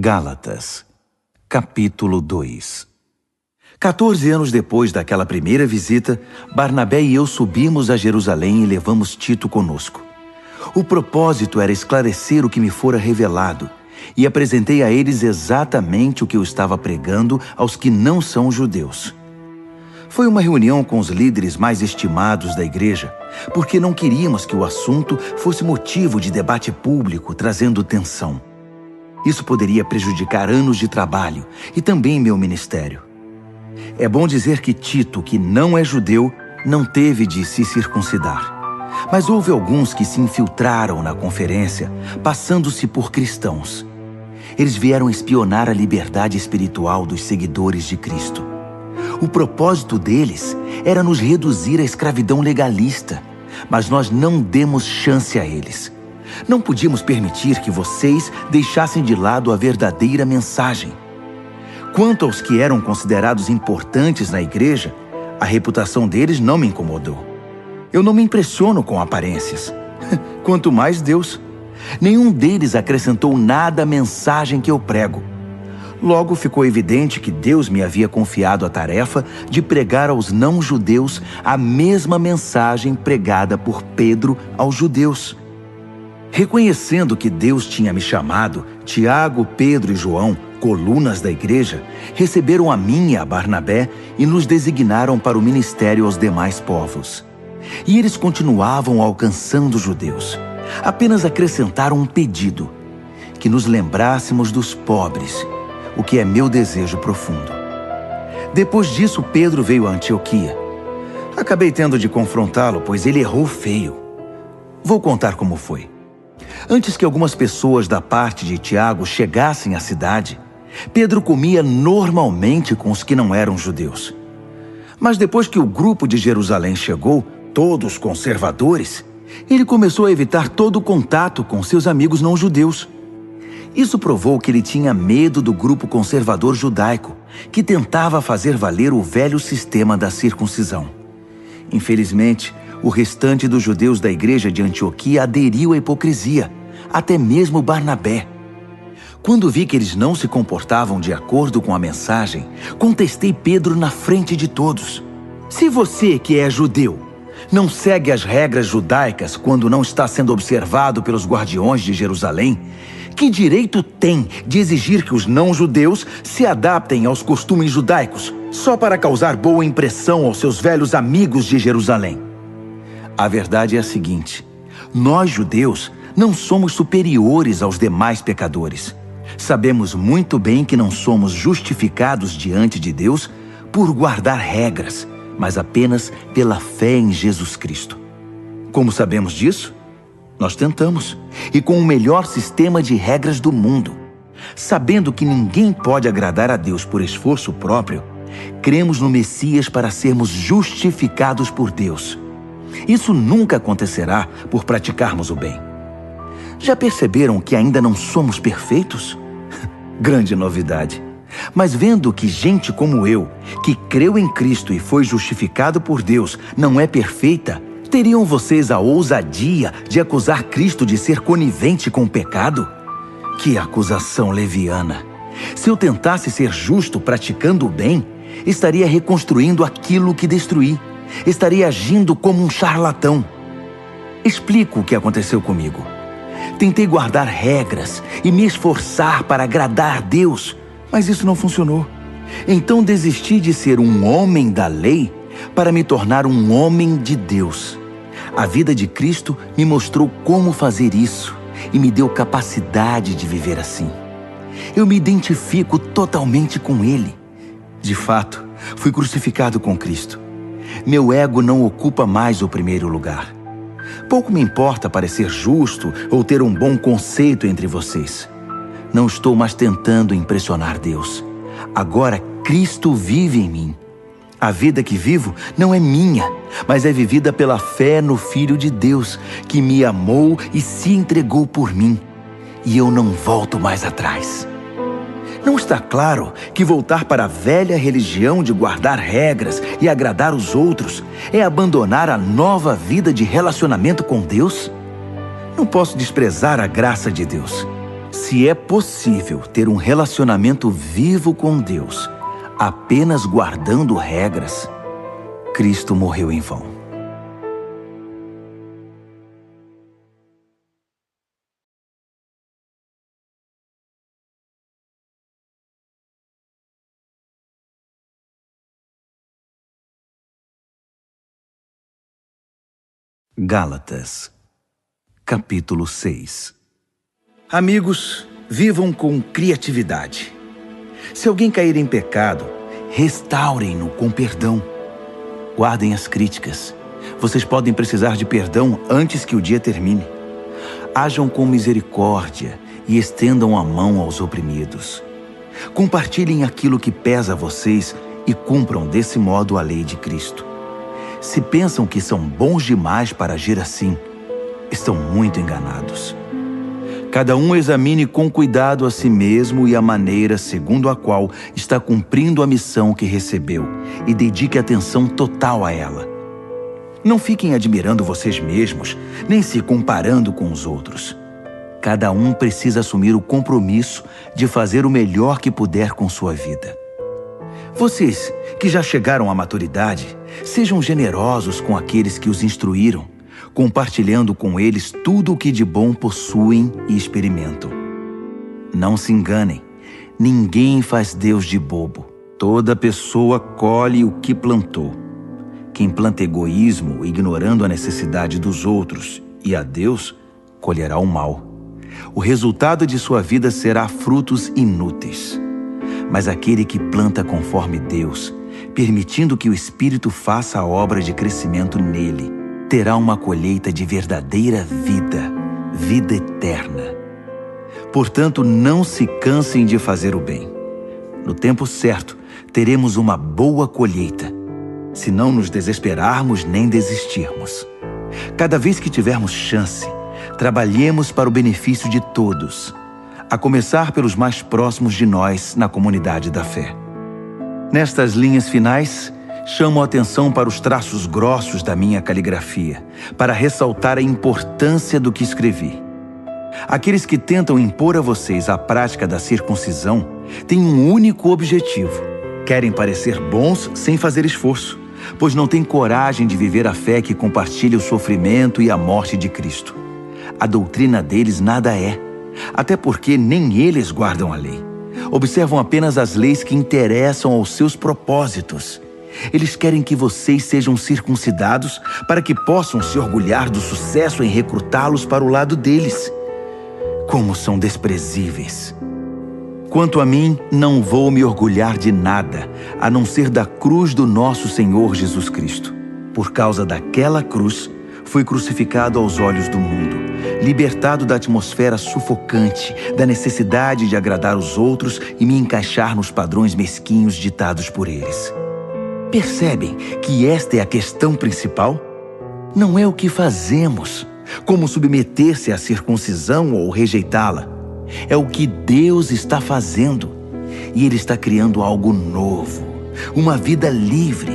Gálatas, capítulo 2. 14 anos depois daquela primeira visita, Barnabé e eu subimos a Jerusalém e levamos Tito conosco. O propósito era esclarecer o que me fora revelado, e apresentei a eles exatamente o que eu estava pregando aos que não são judeus. Foi uma reunião com os líderes mais estimados da igreja, porque não queríamos que o assunto fosse motivo de debate público, trazendo tensão. Isso poderia prejudicar anos de trabalho e também meu ministério. É bom dizer que Tito, que não é judeu, não teve de se circuncidar. Mas houve alguns que se infiltraram na conferência, passando-se por cristãos. Eles vieram espionar a liberdade espiritual dos seguidores de Cristo. O propósito deles era nos reduzir à escravidão legalista, mas nós não demos chance a eles. Não podíamos permitir que vocês deixassem de lado a verdadeira mensagem. Quanto aos que eram considerados importantes na igreja, a reputação deles não me incomodou. Eu não me impressiono com aparências. Quanto mais Deus. Nenhum deles acrescentou nada à mensagem que eu prego. Logo ficou evidente que Deus me havia confiado a tarefa de pregar aos não-judeus a mesma mensagem pregada por Pedro aos judeus. Reconhecendo que Deus tinha me chamado, Tiago, Pedro e João, colunas da igreja, receberam a mim e a Barnabé e nos designaram para o ministério aos demais povos. E eles continuavam alcançando os judeus. Apenas acrescentaram um pedido: que nos lembrássemos dos pobres, o que é meu desejo profundo. Depois disso, Pedro veio a Antioquia. Acabei tendo de confrontá-lo, pois ele errou feio. Vou contar como foi. Antes que algumas pessoas da parte de Tiago chegassem à cidade, Pedro comia normalmente com os que não eram judeus. Mas depois que o grupo de Jerusalém chegou, todos conservadores, ele começou a evitar todo contato com seus amigos não-judeus. Isso provou que ele tinha medo do grupo conservador judaico, que tentava fazer valer o velho sistema da circuncisão. Infelizmente, o restante dos judeus da igreja de Antioquia aderiu à hipocrisia, até mesmo Barnabé. Quando vi que eles não se comportavam de acordo com a mensagem, contestei Pedro na frente de todos. Se você, que é judeu, não segue as regras judaicas quando não está sendo observado pelos guardiões de Jerusalém, que direito tem de exigir que os não-judeus se adaptem aos costumes judaicos, só para causar boa impressão aos seus velhos amigos de Jerusalém? A verdade é a seguinte: nós, judeus, não somos superiores aos demais pecadores. Sabemos muito bem que não somos justificados diante de Deus por guardar regras, mas apenas pela fé em Jesus Cristo. Como sabemos disso? Nós tentamos, e com o melhor sistema de regras do mundo. Sabendo que ninguém pode agradar a Deus por esforço próprio, cremos no Messias para sermos justificados por Deus. Isso nunca acontecerá por praticarmos o bem. Já perceberam que ainda não somos perfeitos? Grande novidade. Mas vendo que gente como eu, que creu em Cristo e foi justificado por Deus, não é perfeita, teriam vocês a ousadia de acusar Cristo de ser conivente com o pecado? Que acusação leviana! Se eu tentasse ser justo praticando o bem, estaria reconstruindo aquilo que destruí. Estaria agindo como um charlatão. Explico o que aconteceu comigo. Tentei guardar regras e me esforçar para agradar a Deus, mas isso não funcionou. Então desisti de ser um homem da lei para me tornar um homem de Deus. A vida de Cristo me mostrou como fazer isso e me deu capacidade de viver assim. Eu me identifico totalmente com Ele. De fato, fui crucificado com Cristo. Meu ego não ocupa mais o primeiro lugar. Pouco me importa parecer justo ou ter um bom conceito entre vocês. Não estou mais tentando impressionar Deus. Agora Cristo vive em mim. A vida que vivo não é minha, mas é vivida pela fé no Filho de Deus, que me amou e se entregou por mim. E eu não volto mais atrás. Não está claro que voltar para a velha religião de guardar regras e agradar os outros é abandonar a nova vida de relacionamento com Deus? Não posso desprezar a graça de Deus. Se é possível ter um relacionamento vivo com Deus, apenas guardando regras, Cristo morreu em vão. Gálatas, capítulo 6. Amigos, vivam com criatividade. Se alguém cair em pecado, restaurem-no com perdão. Guardem as críticas. Vocês podem precisar de perdão antes que o dia termine. Ajam com misericórdia e estendam a mão aos oprimidos. Compartilhem aquilo que pesa a vocês e cumpram desse modo a lei de Cristo. Se pensam que são bons demais para agir assim, estão muito enganados. Cada um examine com cuidado a si mesmo e a maneira segundo a qual está cumprindo a missão que recebeu e dedique atenção total a ela. Não fiquem admirando vocês mesmos, nem se comparando com os outros. Cada um precisa assumir o compromisso de fazer o melhor que puder com sua vida. Vocês que já chegaram à maturidade, sejam generosos com aqueles que os instruíram, compartilhando com eles tudo o que de bom possuem e experimentam. Não se enganem, ninguém faz Deus de bobo. Toda pessoa colhe o que plantou. Quem planta egoísmo, ignorando a necessidade dos outros e a Deus, colherá o mal. O resultado de sua vida será frutos inúteis. Mas aquele que planta conforme Deus, permitindo que o Espírito faça a obra de crescimento nele, terá uma colheita de verdadeira vida, vida eterna. Portanto, não se cansem de fazer o bem. No tempo certo, teremos uma boa colheita, se não nos desesperarmos nem desistirmos. Cada vez que tivermos chance, trabalhemos para o benefício de todos, a começar pelos mais próximos de nós na comunidade da fé. Nestas linhas finais, chamo a atenção para os traços grossos da minha caligrafia, para ressaltar a importância do que escrevi. Aqueles que tentam impor a vocês a prática da circuncisão têm um único objetivo: querem parecer bons sem fazer esforço, pois não têm coragem de viver a fé que compartilha o sofrimento e a morte de Cristo. A doutrina deles nada é, até porque nem eles guardam a lei. Observam apenas as leis que interessam aos seus propósitos. Eles querem que vocês sejam circuncidados para que possam se orgulhar do sucesso em recrutá-los para o lado deles. Como são desprezíveis! Quanto a mim, não vou me orgulhar de nada, a não ser da cruz do nosso Senhor Jesus Cristo. Por causa daquela cruz, fui crucificado aos olhos do mundo, libertado da atmosfera sufocante, da necessidade de agradar os outros e me encaixar nos padrões mesquinhos ditados por eles. Percebem que esta é a questão principal? Não é o que fazemos, como submeter-se à circuncisão ou rejeitá-la. É o que Deus está fazendo. E Ele está criando algo novo, uma vida livre.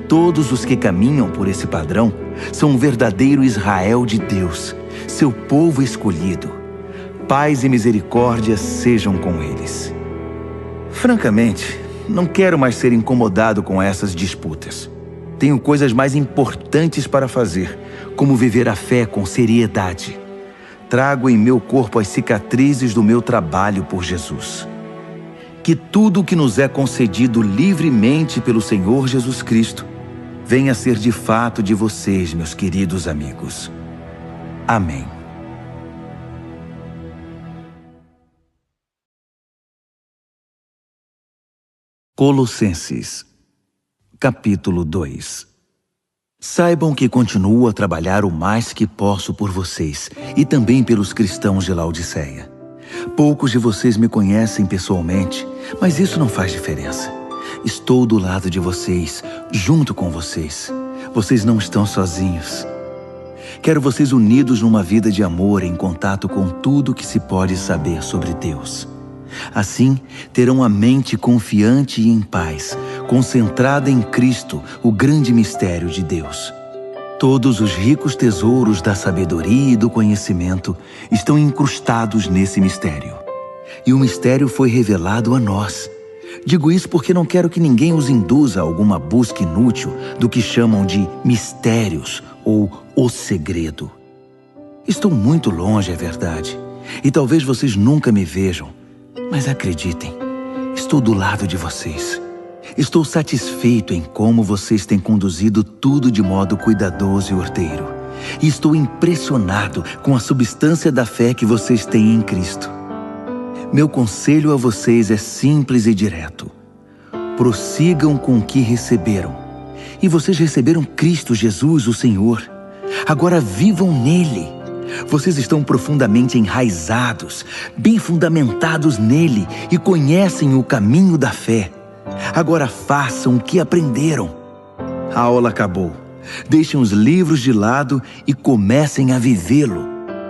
Todos os que caminham por esse padrão são um verdadeiro Israel de Deus, seu povo escolhido. Paz e misericórdia sejam com eles. Francamente, não quero mais ser incomodado com essas disputas. Tenho coisas mais importantes para fazer, como viver a fé com seriedade. Trago em meu corpo as cicatrizes do meu trabalho por Jesus. Que tudo o que nos é concedido livremente pelo Senhor Jesus Cristo venha a ser de fato de vocês, meus queridos amigos. Amém. Colossenses, capítulo 2. Saibam que continuo a trabalhar o mais que posso por vocês e também pelos cristãos de Laodiceia. Poucos de vocês me conhecem pessoalmente, mas isso não faz diferença. Estou do lado de vocês, junto com vocês. Vocês não estão sozinhos. Quero vocês unidos numa vida de amor em contato com tudo que se pode saber sobre Deus. Assim, terão a mente confiante e em paz, concentrada em Cristo, o grande mistério de Deus. Todos os ricos tesouros da sabedoria e do conhecimento estão incrustados nesse mistério. E o mistério foi revelado a nós. Digo isso porque não quero que ninguém os induza a alguma busca inútil do que chamam de mistérios ou o segredo. Estou muito longe, é verdade, e talvez vocês nunca me vejam, mas acreditem, estou do lado de vocês. Estou satisfeito em como vocês têm conduzido tudo de modo cuidadoso e ordeiro. E estou impressionado com a substância da fé que vocês têm em Cristo. Meu conselho a vocês é simples e direto. Prossigam com o que receberam. E vocês receberam Cristo Jesus, o Senhor. Agora vivam nele. Vocês estão profundamente enraizados, bem fundamentados nele e conhecem o caminho da fé. Agora façam o que aprenderam. A aula acabou. Deixem os livros de lado e comecem a vivê-lo.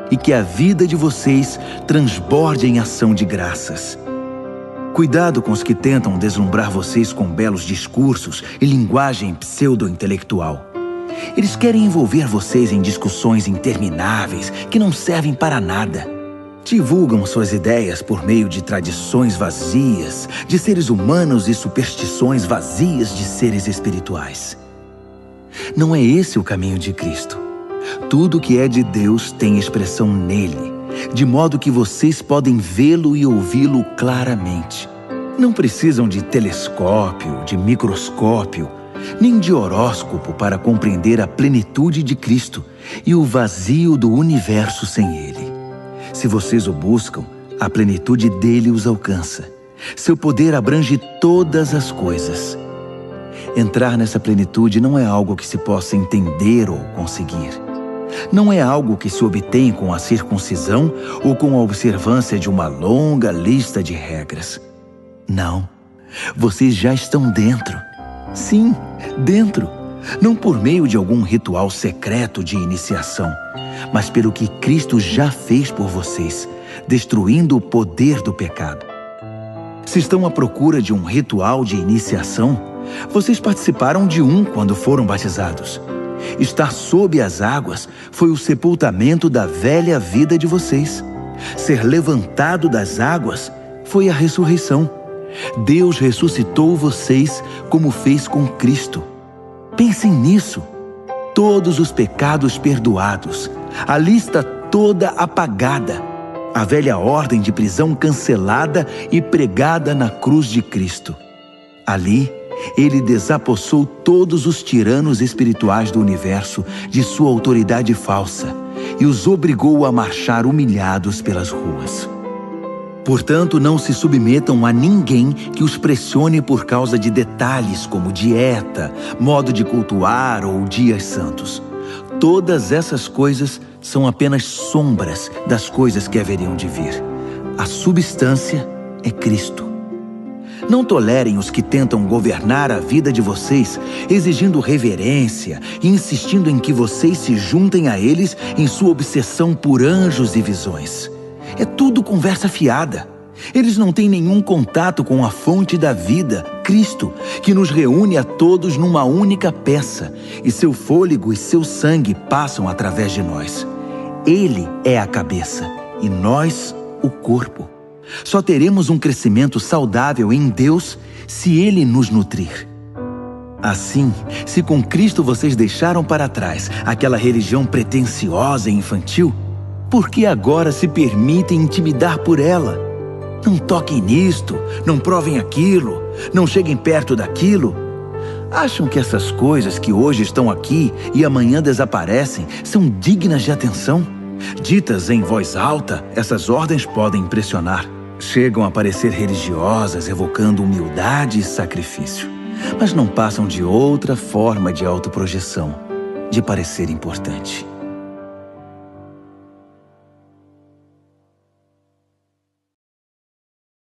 E que a vida de vocês transborde em ação de graças. Cuidado com os que tentam deslumbrar vocês com belos discursos e linguagem pseudo-intelectual. Eles querem envolver vocês em discussões intermináveis que não servem para nada. Divulgam suas ideias por meio de tradições vazias, de seres humanos e superstições vazias de seres espirituais. Não é esse o caminho de Cristo. Tudo que é de Deus tem expressão nele, de modo que vocês podem vê-lo e ouvi-lo claramente. Não precisam de telescópio, de microscópio, nem de horóscopo para compreender a plenitude de Cristo e o vazio do universo sem ele. Se vocês o buscam, a plenitude dele os alcança. Seu poder abrange todas as coisas. Entrar nessa plenitude não é algo que se possa entender ou conseguir. Não é algo que se obtém com a circuncisão ou com a observância de uma longa lista de regras. Não, vocês já estão dentro. Sim, dentro. Não por meio de algum ritual secreto de iniciação, mas pelo que Cristo já fez por vocês, destruindo o poder do pecado. Se estão à procura de um ritual de iniciação, vocês participaram de um quando foram batizados. Estar sob as águas foi o sepultamento da velha vida de vocês. Ser levantado das águas foi a ressurreição. Deus ressuscitou vocês como fez com Cristo. Pensem nisso. Todos os pecados perdoados, a lista toda apagada, a velha ordem de prisão cancelada e pregada na cruz de Cristo. Ali, ele desapossou todos os tiranos espirituais do universo de sua autoridade falsa e os obrigou a marchar humilhados pelas ruas. Portanto, não se submetam a ninguém que os pressione por causa de detalhes como dieta, modo de cultuar ou dias santos. Todas essas coisas são apenas sombras das coisas que haveriam de vir. A substância é Cristo. Não tolerem os que tentam governar a vida de vocês, exigindo reverência e insistindo em que vocês se juntem a eles em sua obsessão por anjos e visões. É tudo conversa fiada. Eles não têm nenhum contato com a fonte da vida, Cristo, que nos reúne a todos numa única peça, e seu fôlego e seu sangue passam através de nós. Ele é a cabeça, e nós o corpo. Só teremos um crescimento saudável em Deus se Ele nos nutrir. Assim, se com Cristo vocês deixaram para trás aquela religião pretensiosa e infantil, por que agora se permitem intimidar por ela? Não toquem nisto, não provem aquilo, não cheguem perto daquilo. Acham que essas coisas que hoje estão aqui e amanhã desaparecem são dignas de atenção? Ditas em voz alta, essas ordens podem impressionar. Chegam a parecer religiosas, evocando humildade e sacrifício, mas não passam de outra forma de autoprojeção, de parecer importante.